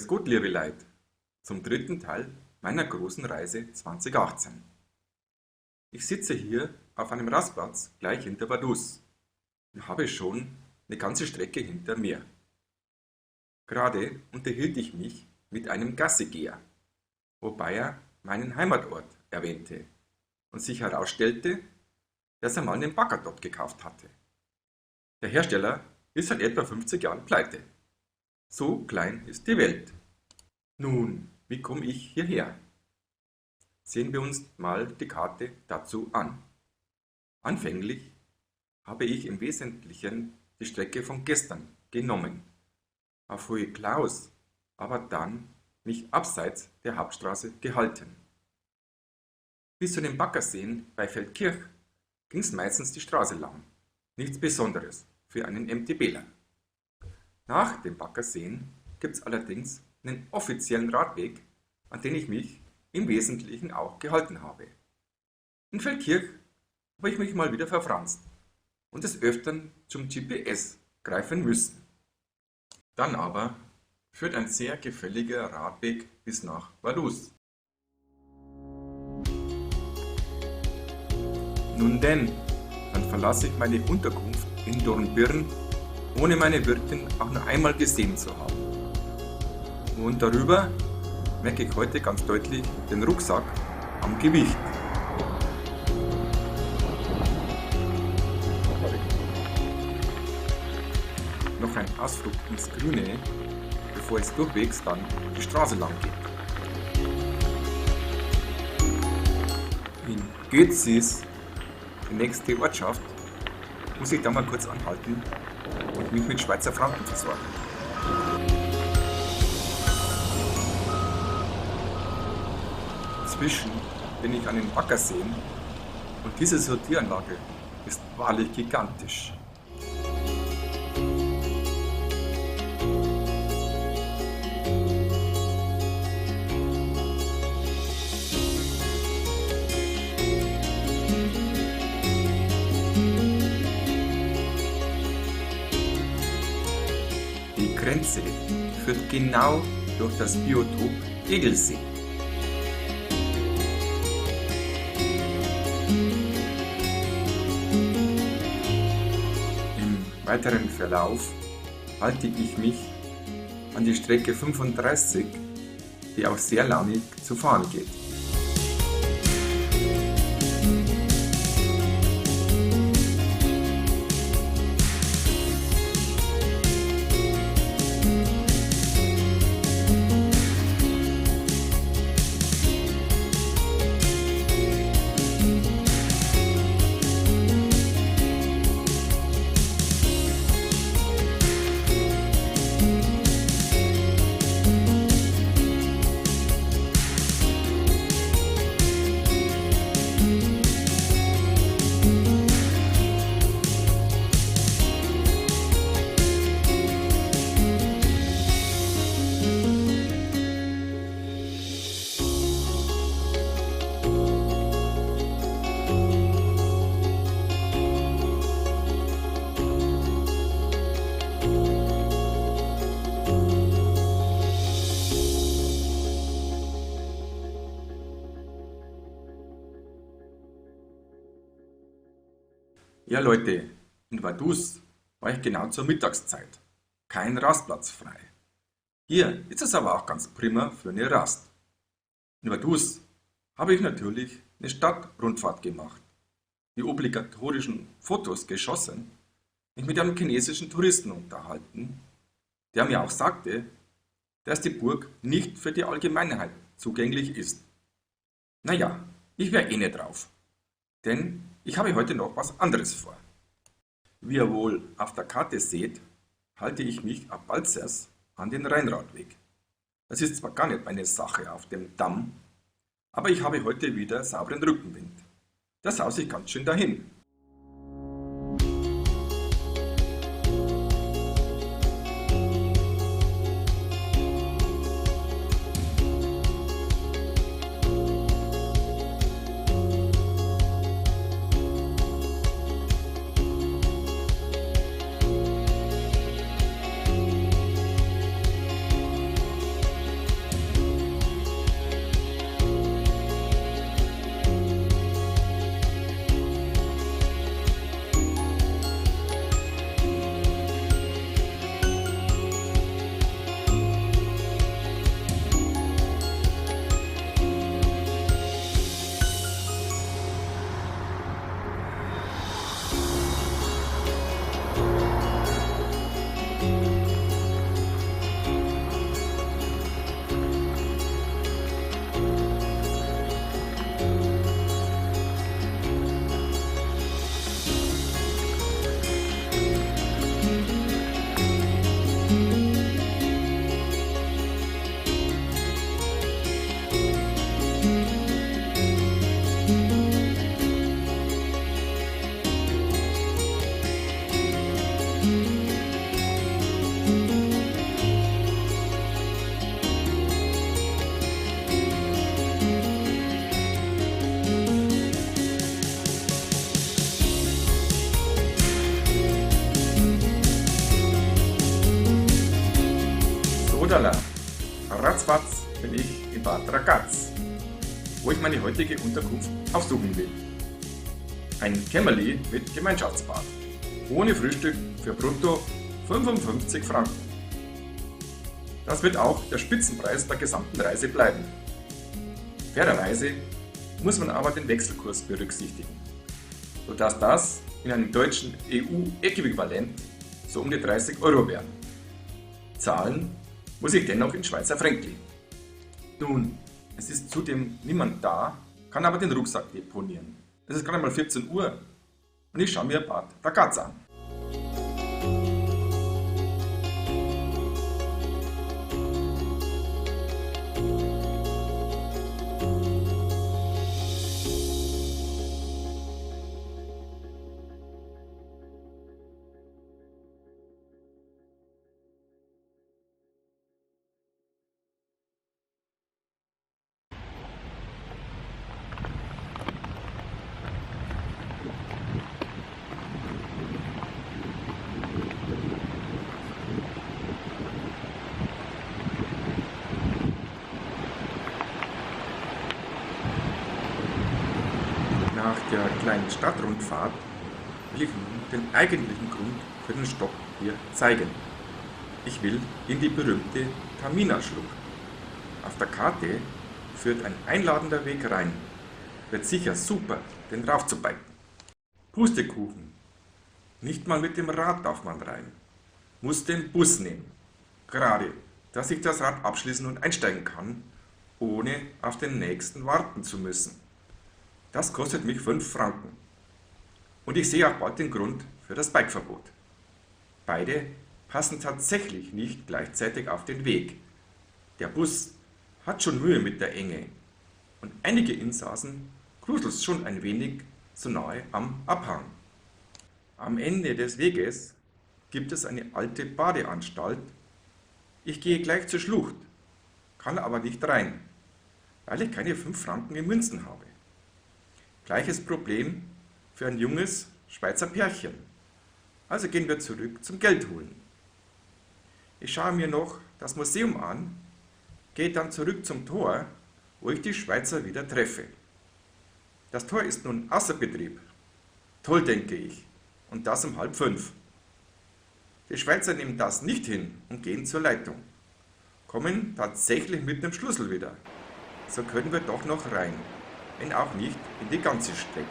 Grüß Gott, liebe Leute, zum dritten Teil meiner großen Reise 2018. Ich sitze hier auf einem Rastplatz gleich hinter Vaduz und habe schon eine ganze Strecke hinter mir. Gerade unterhielt ich mich mit einem Gassigeher, wobei er meinen Heimatort erwähnte und sich herausstellte, dass er mal einen Bagger dort gekauft hatte. Der Hersteller ist seit etwa 50 Jahren pleite. So klein ist die Welt. Nun, wie komme ich hierher? Sehen wir uns mal die Karte dazu an. Anfänglich habe ich im Wesentlichen die Strecke von gestern genommen, auf Hohe Klaus, aber dann mich abseits der Hauptstraße gehalten. Bis zu den Baggerseen bei Feldkirch ging es meistens die Straße lang, nichts Besonderes für einen MTBler. Nach den Baggerseen gibt es allerdings einen offiziellen Radweg, an den ich mich im Wesentlichen auch gehalten habe. In Feldkirch habe ich mich mal wieder verfranst und des Öfteren zum GPS greifen müssen. Dann aber führt ein sehr gefälliger Radweg bis nach Vaduz. Nun denn, dann verlasse ich meine Unterkunft in Dornbirn, ohne meine Wirtin auch nur einmal gesehen zu haben. Und darüber merke ich heute ganz deutlich den Rucksack am Gewicht. Noch ein Ausflug ins Grüne, bevor es durchwegs dann die Straße lang geht. In Götzis, die nächste Ortschaft, muss ich da mal kurz anhalten und mich mit Schweizer Franken versorgen. Inzwischen bin ich an den Baggerseen und diese Sortieranlage ist wahrlich gigantisch. Die Grenze führt genau durch das Biotop Egelsee. Im weiteren Verlauf halte ich mich an die Strecke 35, die auch sehr launig zu fahren geht. Ja Leute, in Vaduz war ich genau zur Mittagszeit. Kein Rastplatz frei. Hier ist es aber auch ganz prima für eine Rast. In Vaduz habe ich natürlich eine Stadtrundfahrt gemacht, die obligatorischen Fotos geschossen, mich mit einem chinesischen Touristen unterhalten, der mir auch sagte, dass die Burg nicht für die Allgemeinheit zugänglich ist. Naja, ich wäre eh nicht drauf, denn ich habe heute noch was anderes vor. Wie ihr wohl auf der Karte seht, halte ich mich ab Balzers an den Rheinradweg. Das ist zwar gar nicht meine Sache auf dem Damm, aber ich habe heute wieder sauberen Rückenwind. Da sause ich ganz schön dahin. Trudala, ratzfatz bin ich in Bad Ragaz, wo ich meine heutige Unterkunft aufsuchen will. Ein Kämmerli mit Gemeinschaftsbad, ohne Frühstück für brutto 55 Franken. Das wird auch der Spitzenpreis der gesamten Reise bleiben. Fairerweise muss man aber den Wechselkurs berücksichtigen, sodass das in einem deutschen EU-Äquivalent so um die 30 Euro wären. Zahlen muss ich dennoch in Schweizer Fränkli. Nun, es ist zudem niemand da, kann aber den Rucksack deponieren. Es ist gerade mal 14 Uhr und ich schaue mir Bad Ragaz an. Nach der kleinen Stadtrundfahrt will ich nun den eigentlichen Grund für den Stopp hier zeigen. Ich will in die berühmte Tamina-Schlucht. Auf der Karte führt ein einladender Weg rein. Wird sicher super, den raufzubiken. Pustekuchen. Nicht mal mit dem Rad darf man rein. Muss den Bus nehmen. Gerade, dass ich das Rad abschließen und einsteigen kann, ohne auf den nächsten warten zu müssen. Das kostet mich 5 Franken. Und ich sehe auch bald den Grund für das Bikeverbot. Beide passen tatsächlich nicht gleichzeitig auf den Weg. Der Bus hat schon Mühe mit der Enge und einige Insassen gruselt es schon ein wenig zu nahe am Abhang. Am Ende des Weges gibt es eine alte Badeanstalt. Ich gehe gleich zur Schlucht, kann aber nicht rein, weil ich keine 5 Franken in Münzen habe. Gleiches Problem für ein junges Schweizer Pärchen. Also gehen wir zurück zum Geld holen. Ich schaue mir noch das Museum an, gehe dann zurück zum Tor, wo ich die Schweizer wieder treffe. Das Tor ist nun außer Betrieb. Toll, denke ich. Und das um 4:30. Die Schweizer nehmen das nicht hin und gehen zur Leitung. Kommen tatsächlich mit dem Schlüssel wieder. So können wir doch noch rein, wenn auch nicht in die ganze Strecke.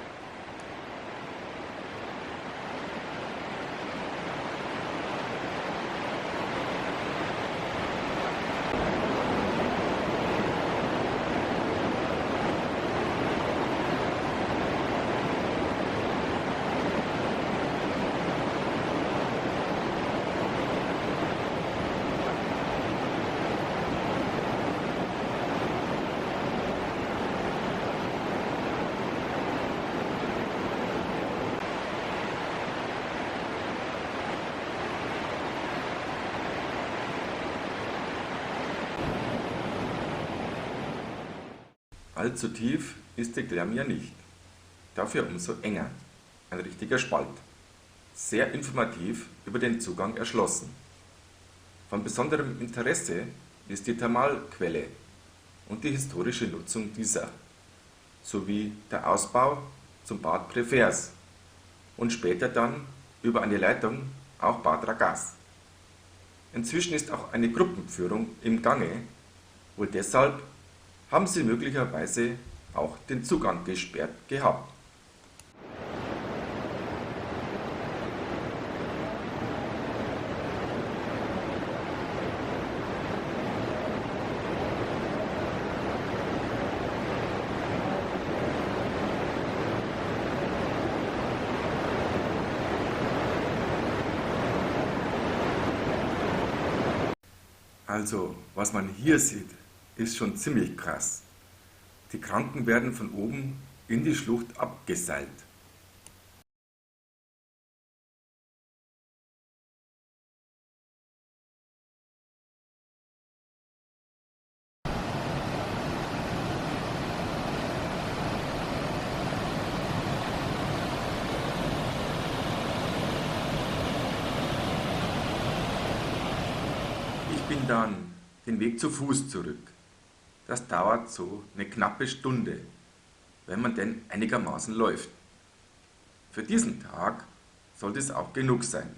Allzu tief ist die Klamm ja nicht, dafür umso enger, ein richtiger Spalt. Sehr informativ über den Zugang erschlossen. Von besonderem Interesse ist die Thermalquelle und die historische Nutzung dieser, sowie der Ausbau zum Bad Prefers und später dann über eine Leitung auch Bad Ragaz. Inzwischen ist auch eine Gruppenführung im Gange, wohl deshalb haben sie möglicherweise auch den Zugang gesperrt gehabt. Also, was man hier sieht, ist schon ziemlich krass. Die Kranken werden von oben in die Schlucht abgeseilt. Ich bin dann den Weg zu Fuß zurück. Das dauert so eine knappe Stunde, wenn man denn einigermaßen läuft. Für diesen Tag sollte es auch genug sein.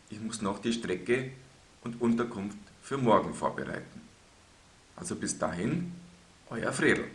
Ich muss noch die Strecke und Unterkunft für morgen vorbereiten. Also bis dahin, euer Fredel.